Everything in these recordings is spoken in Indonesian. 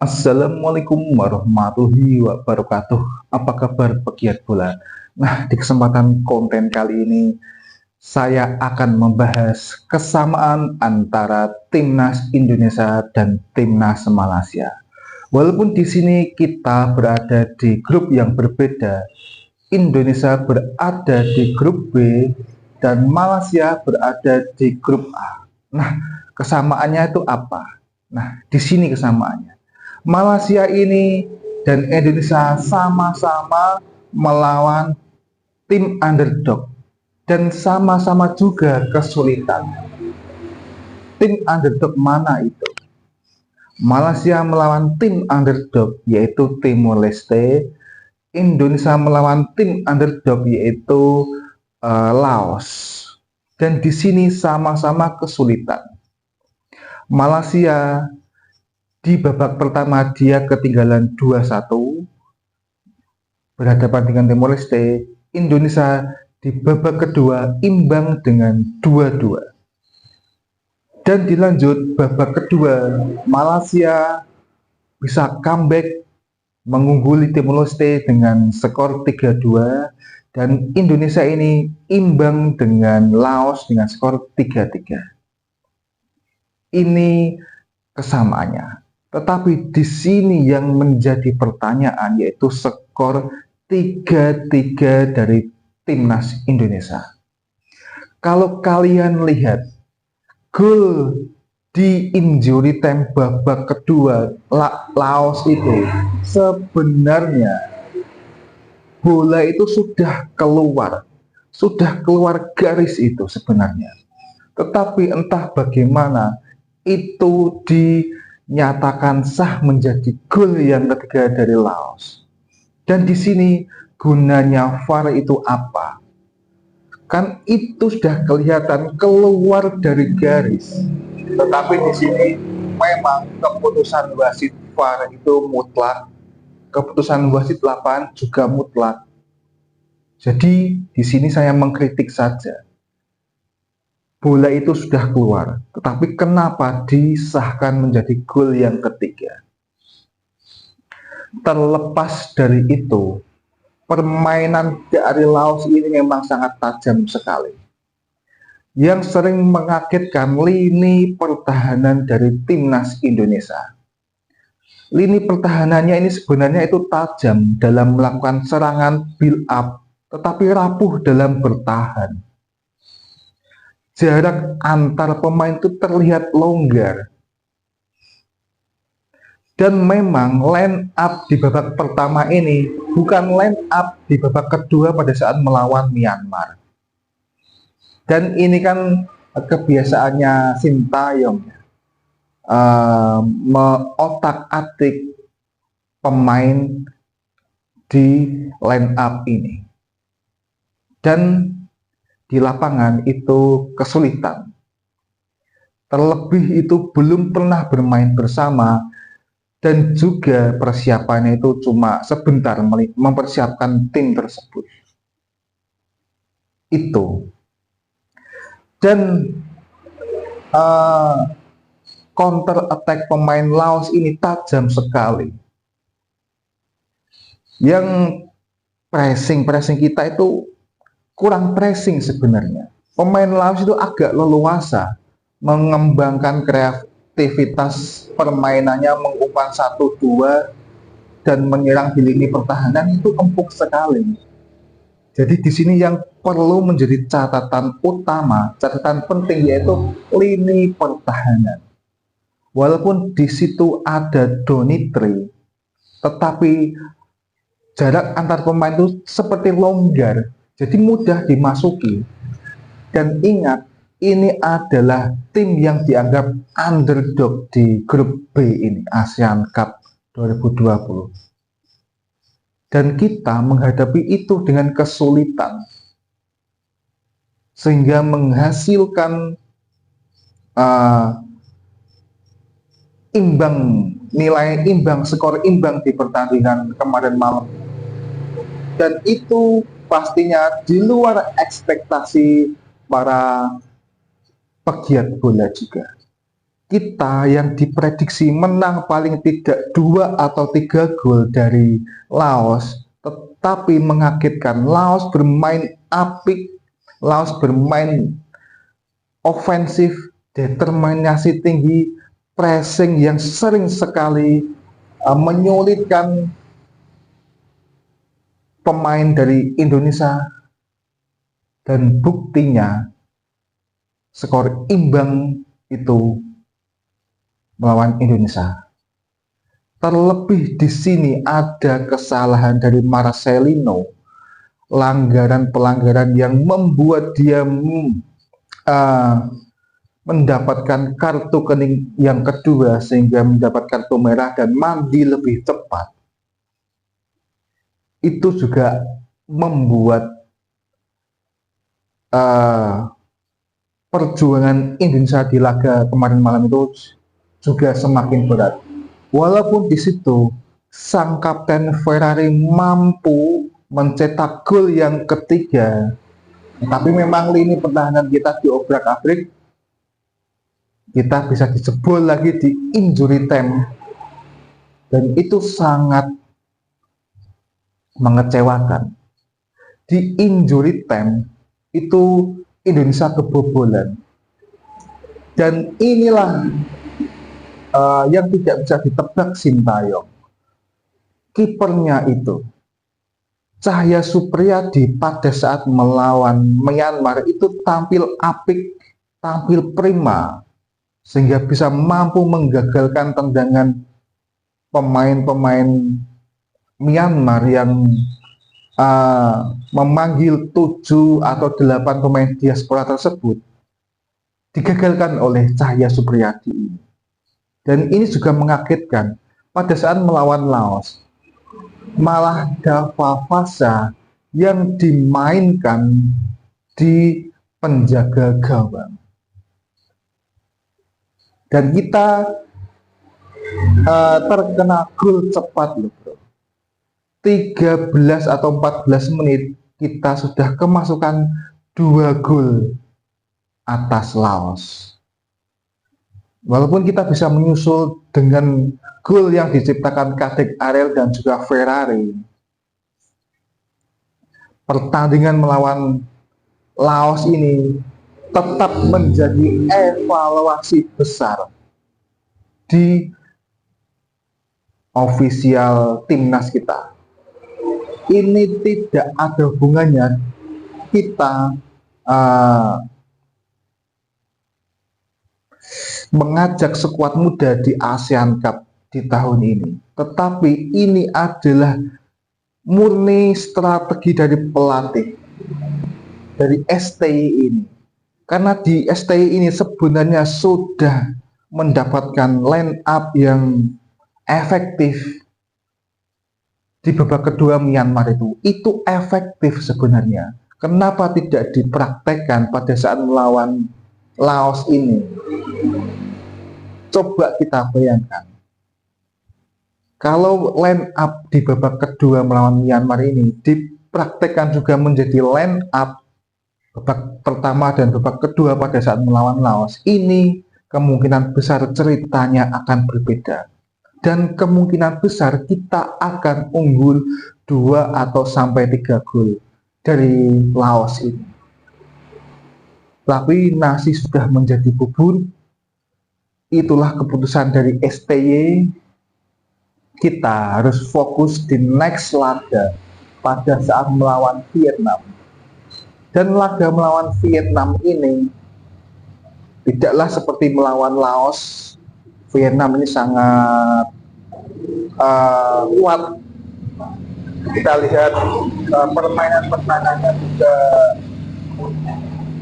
Assalamualaikum warahmatullahi wabarakatuh. Apa kabar pegiat bola? Nah, di kesempatan konten kali ini saya akan membahas kesamaan antara timnas Indonesia dan timnas Malaysia. Walaupun di sini kita berada di grup yang berbeda, Indonesia berada di grup B dan Malaysia berada di grup A. Nah, kesamaannya itu apa? Nah, di sini kesamaannya. Malaysia ini dan Indonesia sama-sama melawan tim underdog dan sama-sama juga kesulitan. Tim underdog mana itu? Malaysia melawan tim underdog yaitu Timor Leste, Indonesia melawan tim underdog yaitu Laos. Dan di sini sama-sama kesulitan. Malaysia di babak pertama dia ketinggalan 2-1 berhadapan dengan Timor Leste. Indonesia di babak kedua imbang dengan 2-2. Dan dilanjut babak kedua, Malaysia bisa comeback mengungguli Timor Leste dengan skor 3-2 dan Indonesia ini imbang dengan Laos dengan skor 3-3. Ini kesamaannya. Tetapi di sini yang menjadi pertanyaan yaitu skor 3-3 dari timnas Indonesia. Kalau kalian lihat gol di injury time babak kedua Laos itu sebenarnya bola itu sudah keluar garis itu sebenarnya. Tetapi entah bagaimana itu dinyatakan sah menjadi gol yang ketiga dari Laos. Dan di sini gunanya VAR itu apa? Kan itu sudah kelihatan keluar dari garis. Tetapi di sini memang keputusan wasit VAR itu mutlak, keputusan wasit lapangan juga mutlak. Jadi di sini saya mengkritik saja. Bola itu sudah keluar, tetapi kenapa disahkan menjadi gol yang ketiga? Terlepas dari itu, permainan dari Laos ini memang sangat tajam sekali. Yang sering mengagetkan lini pertahanan dari timnas Indonesia. Lini pertahanannya ini sebenarnya itu tajam dalam melakukan serangan build up, tetapi rapuh dalam bertahan. Jarak antar pemain itu terlihat longgar. Dan memang line up di babak pertama ini bukan line up di babak kedua pada saat melawan Myanmar. Dan ini kan kebiasaannya Sintayong mengotak-atik pemain di line up ini. Dan di lapangan itu kesulitan. Terlebih itu belum pernah bermain bersama dan juga persiapannya itu cuma sebentar mempersiapkan tim tersebut. Itu. Dan counter attack pemain Laos ini tajam sekali. Yang pressing kita itu kurang pressing sebenarnya. Pemain Laos itu agak leluasa mengembangkan kreativitas permainannya, mengumpan 1-2 dan menyerang di lini pertahanan itu empuk sekali. Jadi di sini yang perlu menjadi catatan utama, catatan penting yaitu lini pertahanan. Walaupun di situ ada Donitri, tetapi jarak antar pemain itu seperti longgar. Jadi mudah dimasuki. Dan ingat, ini adalah tim yang dianggap underdog di grup B ini, ASEAN Cup 2020. Dan kita menghadapi itu dengan kesulitan. Sehingga menghasilkan nilai imbang, skor imbang di pertandingan kemarin malam. Dan itu pastinya di luar ekspektasi para pegiat bola juga. kita yang diprediksi menang paling tidak 2 atau 3 gol dari Laos, tetapi mengagetkan. Laos bermain apik, Laos bermain ofensif, determinasi tinggi, pressing yang sering sekali menyulitkan pemain dari Indonesia, dan buktinya skor imbang itu melawan Indonesia. Terlebih di sini ada kesalahan dari Marcelino, pelanggaran yang membuat dia mendapatkan kartu kuning yang kedua, sehingga mendapatkan kartu merah dan mandi lebih cepat. Itu juga membuat perjuangan Indonesia di laga kemarin malam itu juga semakin berat. Walaupun di situ sang kapten Ferrari mampu mencetak gol yang ketiga, tapi memang lini pertahanan kita diobrak-abrik. Kita bisa dijebol lagi di injury time, dan itu sangat mengecewakan. Di injury time itu Indonesia kebobolan, dan inilah yang tidak bisa ditebak Sintayong. Kipernya itu Cahya Supriyadi pada saat melawan Myanmar itu tampil apik, tampil prima, sehingga bisa mampu menggagalkan tendangan pemain-pemain Myanmar yang memanggil 7 atau 8 pemain diaspora tersebut, digagalkan oleh Cahya Supriyadi. Dan ini juga mengagetkan, pada saat melawan Laos, malah Dava Fasa yang dimainkan di penjaga gawang. Dan kita terkena gol cepat loh bro. 13 atau 14 menit kita sudah kemasukan 2 gol atas Laos. Walaupun kita bisa menyusul dengan gol yang diciptakan Kadek Ariel dan juga Ferrari, pertandingan melawan Laos ini tetap menjadi evaluasi besar di ofisial timnas kita. Ini tidak ada hubungannya kita mengajak skuad muda di ASEAN Cup di tahun ini, tetapi ini adalah murni strategi dari pelatih, dari STI ini. Karena di STI ini sebenarnya sudah mendapatkan line up yang efektif di babak kedua Myanmar itu efektif sebenarnya. Kenapa tidak dipraktekkan pada saat melawan Laos ini? Coba kita bayangkan, kalau line up di babak kedua melawan Myanmar ini dipraktekkan juga menjadi line up babak pertama dan babak kedua pada saat melawan Laos, ini kemungkinan besar ceritanya akan berbeda. Dan kemungkinan besar kita akan unggul 2 atau sampai 3 gol dari Laos ini. Tapi nasi sudah menjadi bubur. Itulah keputusan dari STY. Kita harus fokus di next laga pada saat melawan Vietnam. Dan laga melawan Vietnam ini tidaklah seperti melawan Laos. Vietnam ini sangat kuat. Kita lihat permainan-permainannya juga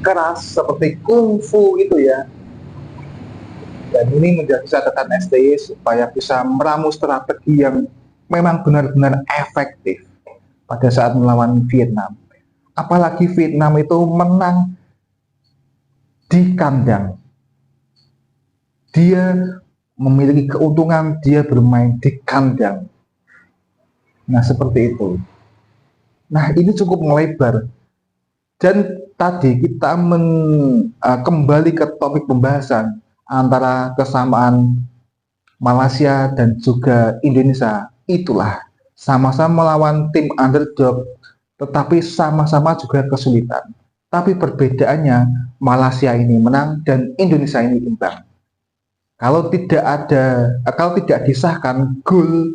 keras seperti kungfu gitu ya. Dan ini menjadi catatan STY supaya bisa meramu strategi yang memang benar-benar efektif pada saat melawan Vietnam. Apalagi Vietnam itu menang di kandang. Dia memiliki keuntungan, dia bermain di kandang. Nah, seperti itu. Nah, ini cukup melebar. Dan tadi kita kembali ke topik pembahasan. antara kesamaan Malaysia dan juga Indonesia itulah sama-sama melawan tim underdog, tetapi sama-sama juga kesulitan. Tapi perbedaannya Malaysia ini menang dan Indonesia ini imbang. Kalau tidak disahkan gol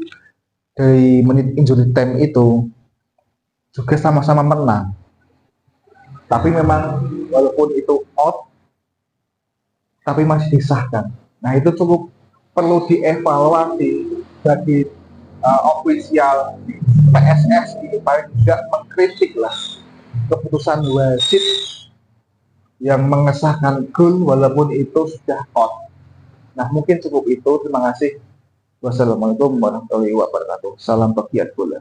dari menit injury time itu juga sama-sama menang. Tapi memang walaupun itu out, tapi masih disahkan. Nah itu cukup perlu dievaluasi bagi ofisial PSSI paling tidak mengkritik lah keputusan wasit yang mengesahkan gol walaupun itu sudah out. Nah mungkin cukup itu. Terima kasih. Wassalamualaikum warahmatullahi wabarakatuh. Salam pegiat bola.